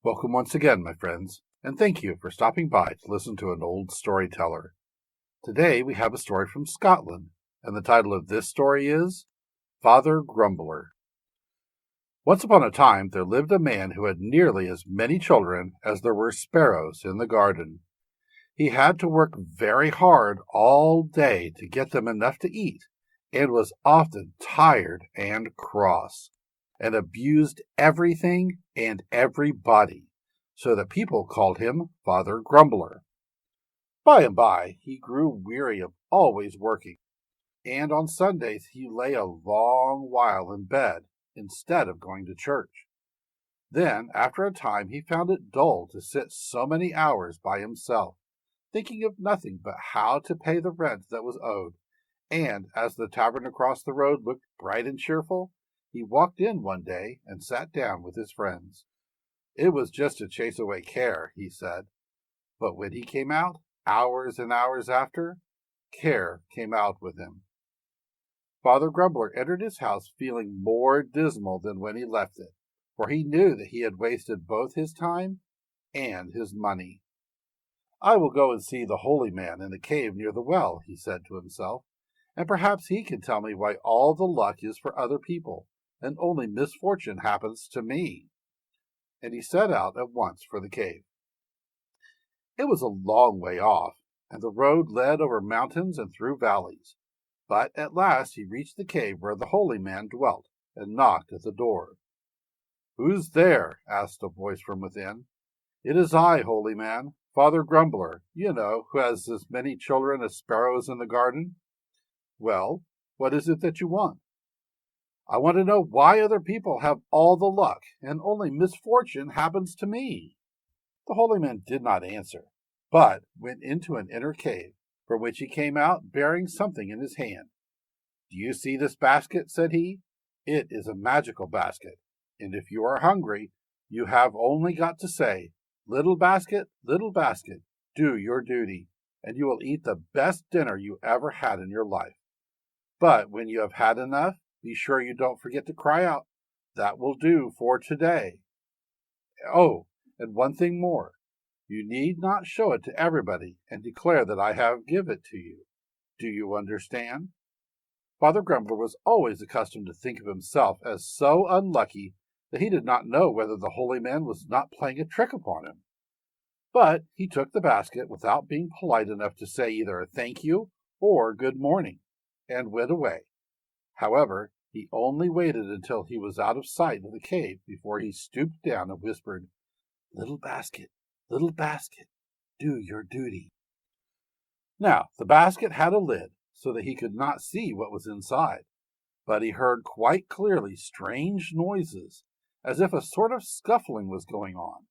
Welcome once again, my friends, and thank you for stopping by to listen to an old storyteller. Today we have a story from Scotland, and the title of this story is Father Grumbler. Once upon a time there lived a man who had nearly as many children as there were sparrows in the garden. He had to work very hard all day to get them enough to eat, and was often tired and cross, and abused everything and everybody, so that people called him Father Grumbler. By and by he grew weary of always working, and on Sundays he lay a long while in bed instead of going to church. Then, after a time, he found it dull to sit so many hours by himself, thinking of nothing but how to pay the rent that was owed, and as the tavern across the road looked bright and cheerful, he walked in one day and sat down with his friends. It was just to chase away care, he said. But when he came out, hours and hours after, care came out with him. Father Grumbler entered his house feeling more dismal than when he left it, for he knew that he had wasted both his time and his money. I will go and see the holy man in the cave near the well, he said to himself, and perhaps he can tell me why all the luck is for other people, and only misfortune happens to me. And he set out at once for the cave. It was a long way off, and the road led over mountains and through valleys. But at last he reached the cave where the holy man dwelt, and knocked at the door. "Who's there?" asked a voice from within. "It is I, holy man, Father Grumbler, you know, who has as many children as sparrows in the garden." "Well, what is it that you want?" "I want to know why other people have all the luck, and only misfortune happens to me." The holy man did not answer, but went into an inner cave, from which he came out bearing something in his hand. "Do you see this basket?" said he. "It is a magical basket, and if you are hungry, you have only got to say, 'Little basket, do your duty,' and you will eat the best dinner you ever had in your life. But when you have had enough, be sure you don't forget to cry out, 'That will do for today.' Oh, and one thing more. You need not show it to everybody and declare that I have given it to you. Do you understand?" Father Grumbler was always accustomed to think of himself as so unlucky that he did not know whether the holy man was not playing a trick upon him. But he took the basket without being polite enough to say either thank you or good morning, and went away. However, he only waited until he was out of sight of the cave before he stooped down and whispered, little basket, do your duty." Now, the basket had a lid, so that he could not see what was inside, but he heard quite clearly strange noises, as if a sort of scuffling was going on.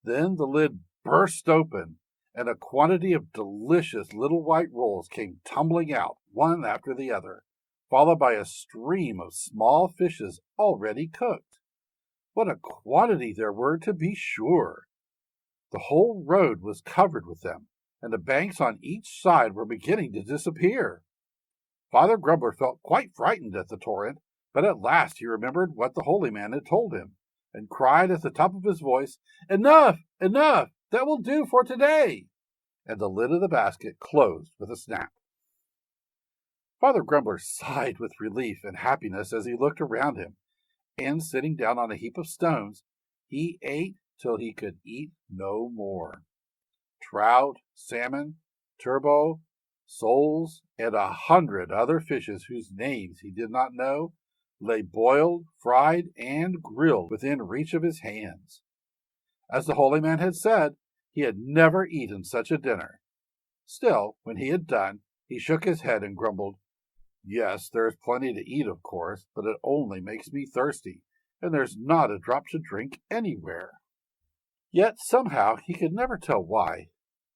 Then the lid burst open, and a quantity of delicious little white rolls came tumbling out, one after the other, followed by a stream of small fishes already cooked. What a quantity there were, to be sure! The whole road was covered with them, and the banks on each side were beginning to disappear. Father Grumbler felt quite frightened at the torrent, but at last he remembered what the holy man had told him, and cried at the top of his voice, "Enough! Enough! That will do for today!" And the lid of the basket closed with a snap. Father Grumbler sighed with relief and happiness as he looked around him, and sitting down on a heap of stones, he ate till he could eat no more. Trout, salmon, turbot, soles, and 100 other fishes whose names he did not know, lay boiled, fried, and grilled within reach of his hands. As the holy man had said, he had never eaten such a dinner. Still, when he had done, he shook his head and grumbled, "Yes, there is plenty to eat, of course, but it only makes me thirsty, and there's not a drop to drink anywhere." Yet somehow he could never tell why.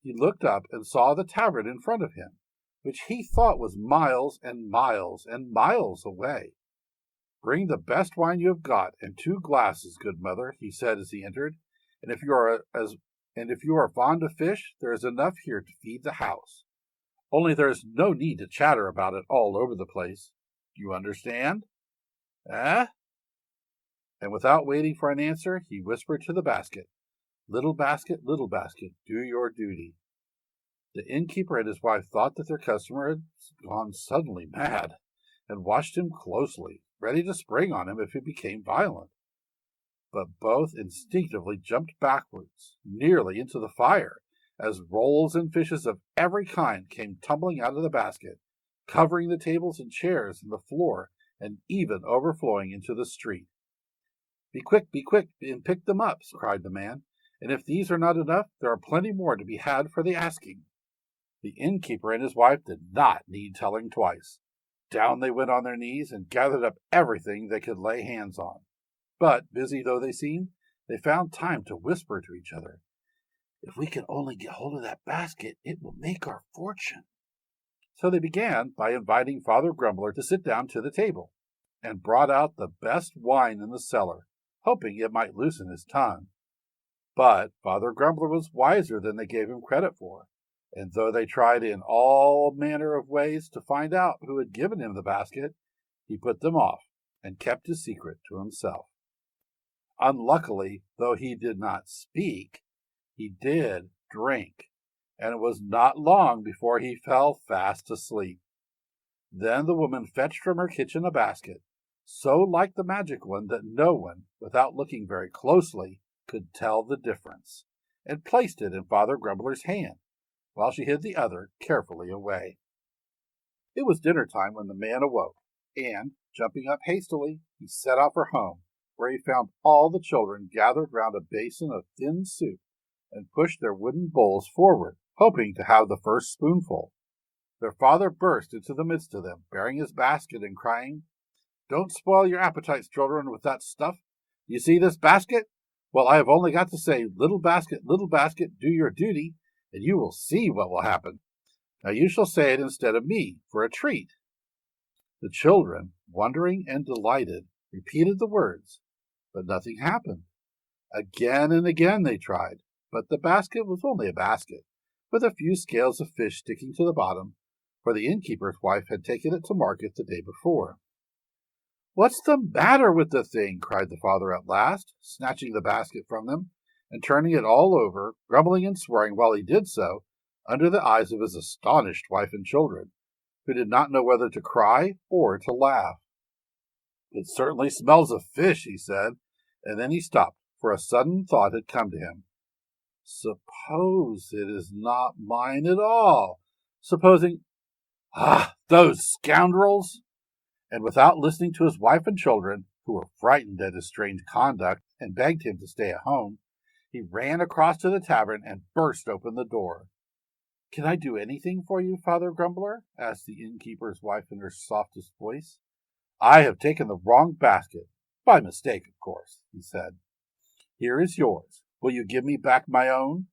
He looked up and saw the tavern in front of him, which he thought was miles and miles and miles away. "Bring the best wine you have got, and 2 glasses, good mother," he said as he entered, "and if you are fond of fish, there is enough here to feed the house. Only there is no need to chatter about it all over the place. Do you understand?" "Eh?" And without waiting for an answer, he whispered to the basket, Little basket, do your duty." The innkeeper and his wife thought that their customer had gone suddenly mad, and watched him closely, ready to spring on him if he became violent. But both instinctively jumped backwards, nearly into the fire, as rolls and fishes of every kind came tumbling out of the basket, covering the tables and chairs and the floor, and even overflowing into the street. Be quick, and pick them up," cried the man, "and if these are not enough, there are plenty more to be had for the asking." The innkeeper and his wife did not need telling twice. Down they went on their knees and gathered up everything they could lay hands on. But, busy though they seemed, they found time to whisper to each other, "If we can only get hold of that basket, it will make our fortune." So they began by inviting Father Grumbler to sit down to the table, and brought out the best wine in the cellar, hoping it might loosen his tongue. But Father Grumbler was wiser than they gave him credit for, and though they tried in all manner of ways to find out who had given him the basket, he put them off and kept his secret to himself. Unluckily, though he did not speak, he did drink, and it was not long before he fell fast asleep. Then the woman fetched from her kitchen a basket, so like the magic one that no one, without looking very closely, could tell the difference, and placed it in Father Grumbler's hand, while she hid the other carefully away. It was dinner time when the man awoke, and, jumping up hastily, he set off for home, where he found all the children gathered round a basin of thin soup, and pushed their wooden bowls forward, hoping to have the first spoonful. Their father burst into the midst of them, bearing his basket and crying, "Don't spoil your appetites, children, with that stuff. Do you see this basket? Well, I have only got to say, 'Little basket, do your duty,' and you will see what will happen. Now you shall say it instead of me, for a treat." The children, wondering and delighted, repeated the words, but nothing happened. Again and again they tried, but the basket was only a basket, with a few scales of fish sticking to the bottom, for the innkeeper's wife had taken it to market the day before. "What's the matter with the thing?" cried the father at last, snatching the basket from them, and turning it all over, grumbling and swearing while he did so, under the eyes of his astonished wife and children, who did not know whether to cry or to laugh. "It certainly smells of fish," he said, and then he stopped, for a sudden thought had come to him. "Suppose it is not mine at all? Supposing— those scoundrels!" And without listening to his wife and children, who were frightened at his strange conduct and begged him to stay at home, he ran across to the tavern and burst open the door. "Can I do anything for you, Father Grumbler?" asked the innkeeper's wife in her softest voice. "I have taken the wrong basket, by mistake, of course," he said. "Here is yours. Will you give me back my own?"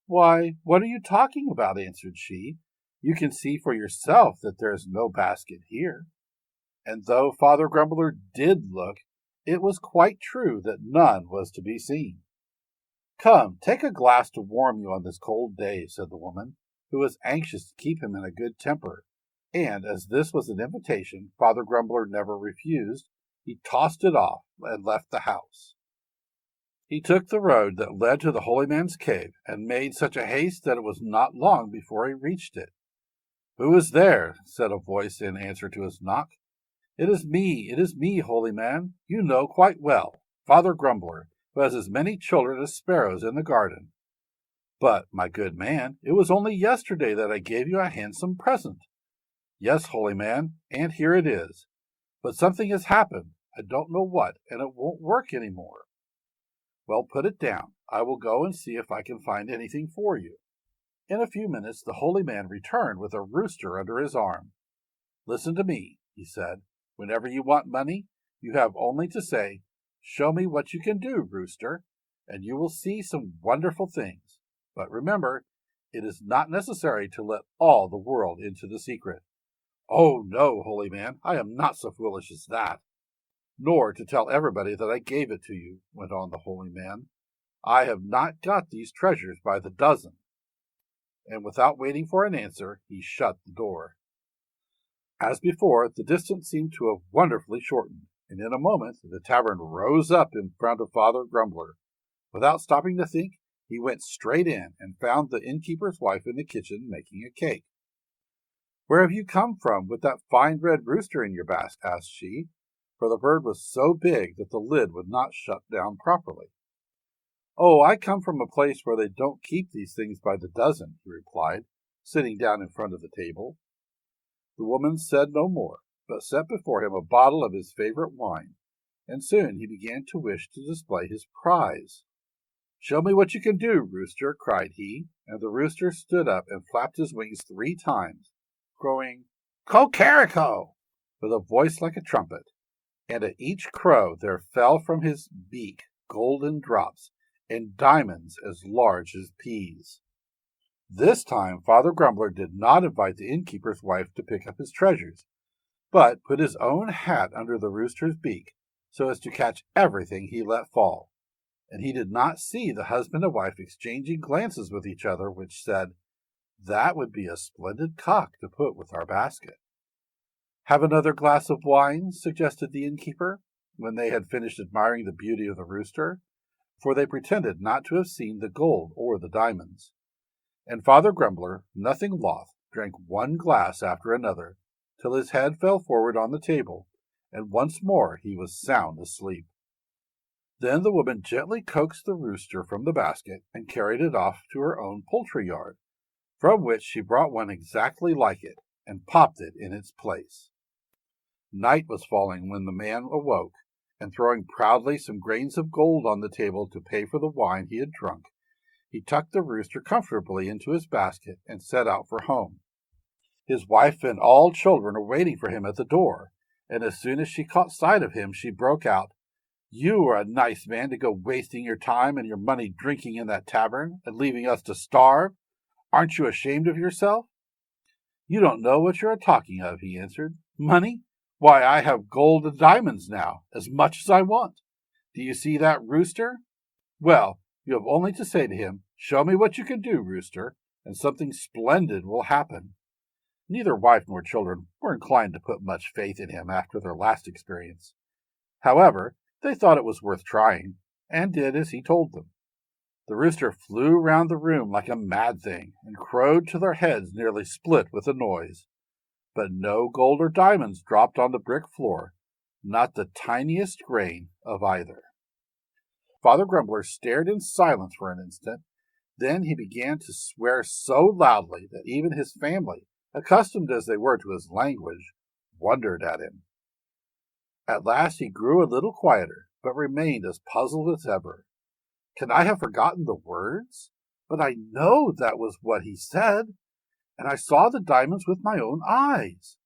"Why, what are you talking about?" answered she. "You can see for yourself that there is no basket here." And though Father Grumbler did look, it was quite true that none was to be seen. "Come, take a glass to warm you on this cold day," said the woman, who was anxious to keep him in a good temper, and as this was an invitation Father Grumbler never refused, he tossed it off and left the house. He took the road that led to the holy man's cave, and made such a haste that it was not long before he reached it. "Who is there?" said a voice in answer to his knock. It is me, holy man. You know quite well, Father Grumbler, who has as many children as sparrows in the garden." "But, my good man, it was only yesterday that I gave you a handsome present." "Yes, holy man, and here it is. But something has happened, I don't know what, and it won't work any more." "Well, put it down. I will go and see if I can find anything for you." In a few minutes the holy man returned with a rooster under his arm. "Listen to me," he said. "Whenever you want money, you have only to say, 'Show me what you can do, rooster,' and you will see some wonderful things. But remember, it is not necessary to let all the world into the secret." "Oh, no, holy man, I am not so foolish as that." "Nor to tell everybody that I gave it to you," went on the holy man. "I have not got these treasures by the dozen." And without waiting for an answer, he shut the door. As before, the distance seemed to have wonderfully shortened, and in a moment the tavern rose up in front of Father Grumbler. Without stopping to think, he went straight in and found the innkeeper's wife in the kitchen making a cake. "Where have you come from with that fine red rooster in your basket?" asked she, for the bird was so big that the lid would not shut down properly. "Oh, I come from a place where they don't keep these things by the dozen," he replied, sitting down in front of the table. The woman said no more, but set before him a bottle of his favorite wine, and soon he began to wish to display his prize. "Show me what you can do, rooster," cried he, and the rooster stood up and flapped his wings 3 times, crowing "Cocarico!" with a voice like a trumpet, and at each crow there fell from his beak golden drops and diamonds as large as peas. This time Father Grumbler did not invite the innkeeper's wife to pick up his treasures, but put his own hat under the rooster's beak so as to catch everything he let fall, and he did not see the husband and wife exchanging glances with each other, which said, "That would be a splendid cock to put with our basket." "Have another glass of wine," suggested the innkeeper, when they had finished admiring the beauty of the rooster, for they pretended not to have seen the gold or the diamonds. And Father Grumbler, nothing loth, drank one glass after another, till his head fell forward on the table, and once more he was sound asleep. Then the woman gently coaxed the rooster from the basket and carried it off to her own poultry yard, from which she brought one exactly like it, and popped it in its place. Night was falling when the man awoke, and throwing proudly some grains of gold on the table to pay for the wine he had drunk, he tucked the rooster comfortably into his basket and set out for home. His wife and all children were waiting for him at the door, and as soon as she caught sight of him, she broke out, "You are a nice man to go wasting your time and your money drinking in that tavern, and leaving us to starve. Aren't you ashamed of yourself?" "You don't know what you are talking of," he answered. "Money? Why, I have gold and diamonds now, as much as I want. Do you see that rooster? Well, you have only to say to him, 'Show me what you can do, rooster,' and something splendid will happen." Neither wife nor children were inclined to put much faith in him after their last experience. However, they thought it was worth trying, and did as he told them. The rooster flew round the room like a mad thing, and crowed till their heads nearly split with the noise. But no gold or diamonds dropped on the brick floor, not the tiniest grain of either. Father Grumbler stared in silence for an instant. Then he began to swear so loudly that even his family, accustomed as they were to his language, wondered at him. At last he grew a little quieter, but remained as puzzled as ever. "Can I have forgotten the words? But I know that was what he said, and I saw the diamonds with my own eyes."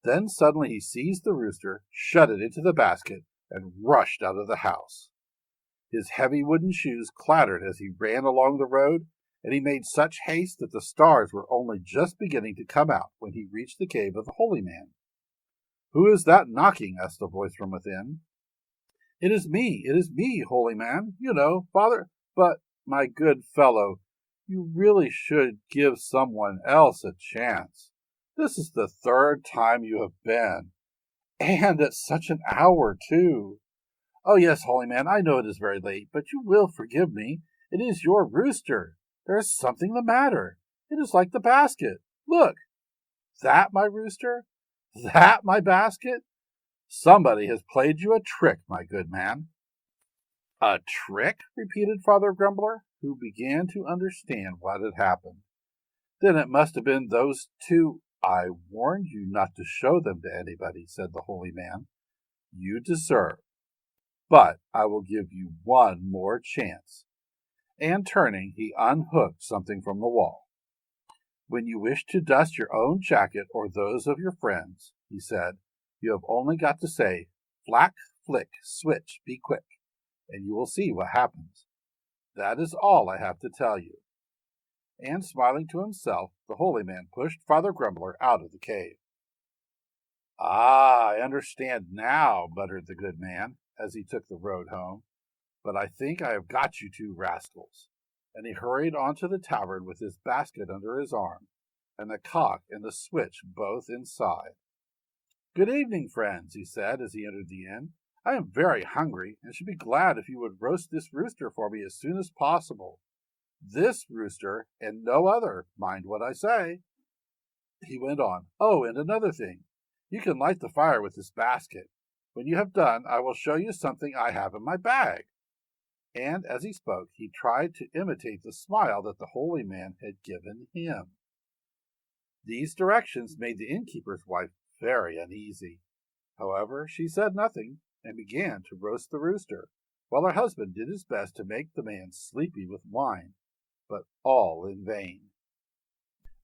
Then suddenly he seized the rooster, shut it into the basket, and rushed out of the house. His heavy wooden shoes clattered as he ran along the road, and he made such haste that the stars were only just beginning to come out when he reached the cave of the holy man. "Who is that knocking?" asked a voice from within. It is me, holy man, you know, Father. But, my good fellow, you really should give someone else a chance. This is the 3rd time you have been, and at such an hour, too. Oh, yes, holy man, I know it is very late, but you will forgive me. It is your rooster. There is something the matter. It is like the basket. Look, that my rooster? That my basket? Somebody has played you a trick, my good man." "A trick?" repeated Father Grumbler, who began to understand what had happened. "Then it must have been those 2. "I warned you not to show them to anybody," said the holy man. "You deserve. But I will give you one more chance." And turning, he unhooked something from the wall. "When you wish to dust your own jacket or those of your friends," he said, "you have only got to say, 'Flack, flick, switch, be quick,' and you will see what happens. That is all I have to tell you." And smiling to himself, the holy man pushed Father Grumbler out of the cave. "Ah, I understand now," muttered the good man, as he took the road home. "But I think I have got you 2 rascals." And he hurried on to the tavern with his basket under his arm, and the cock and the switch both inside. "Good evening, friends," he said as he entered the inn. I am very hungry and should be glad if you would roast this rooster for me as soon as possible. This rooster and no other, mind what I say." He went on, "Oh, and another thing. You can light the fire with this basket. When you have done, I will show you something I have in my bag." And as he spoke, he tried to imitate the smile that the holy man had given him. These directions made the innkeeper's wife very uneasy. However, she said nothing and began to roast the rooster, while her husband did his best to make the man sleepy with wine, but all in vain.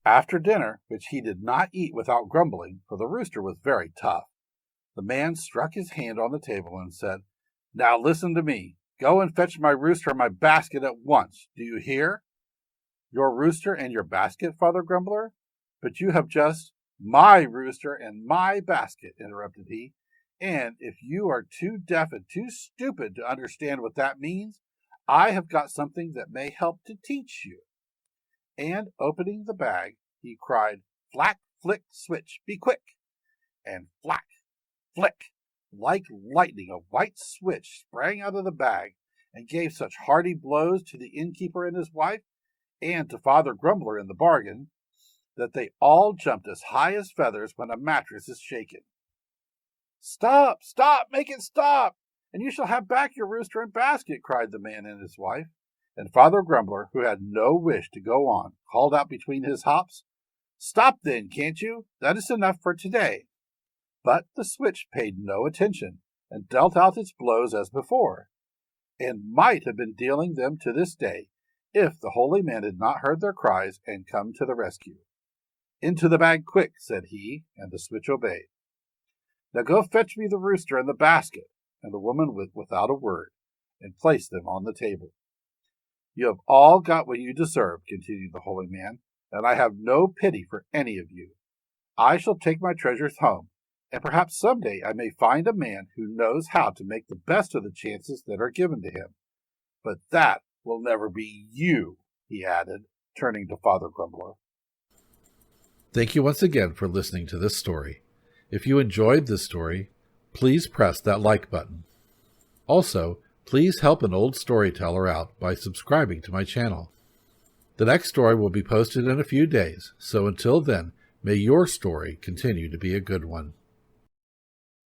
After dinner, which he did not eat without grumbling, for the rooster was very tough, the man struck his hand on the table and said, "Now listen to me. Go and fetch my rooster and my basket at once. Do you hear?" "Your rooster and your basket, Father Grumbler? But you have just—" "My rooster and my basket," interrupted he. "And if you are too deaf and too stupid to understand what that means, I have got something that may help to teach you." And opening the bag, he cried, "Flack, flick, switch, be quick!" And flack, flick, like lightning, a white switch sprang out of the bag and gave such hearty blows to the innkeeper and his wife, and to Father Grumbler in the bargain, that they all jumped as high as feathers when a mattress is shaken. "Stop, stop, make it stop, and you shall have back your rooster and basket," cried the man and his wife. And Father Grumbler, who had no wish to go on, called out between his hops, "Stop then, can't you? That is enough for today." But the switch paid no attention, and dealt out its blows as before, and might have been dealing them to this day, if the holy man had not heard their cries and come to the rescue. "Into the bag quick," said he, and the switch obeyed. "Now go fetch me the rooster and the basket," and the woman went without a word, and placed them on the table. "You have all got what you deserve," continued the holy man, "and I have no pity for any of you. I shall take my treasures home, and perhaps some day I may find a man who knows how to make the best of the chances that are given to him. But that will never be you," he added, turning to Father Grumbler. Thank you once again for listening to this story. If you enjoyed this story, please press that like button. Also, please help an old storyteller out by subscribing to my channel. The next story will be posted in a few days, so until then, may your story continue to be a good one.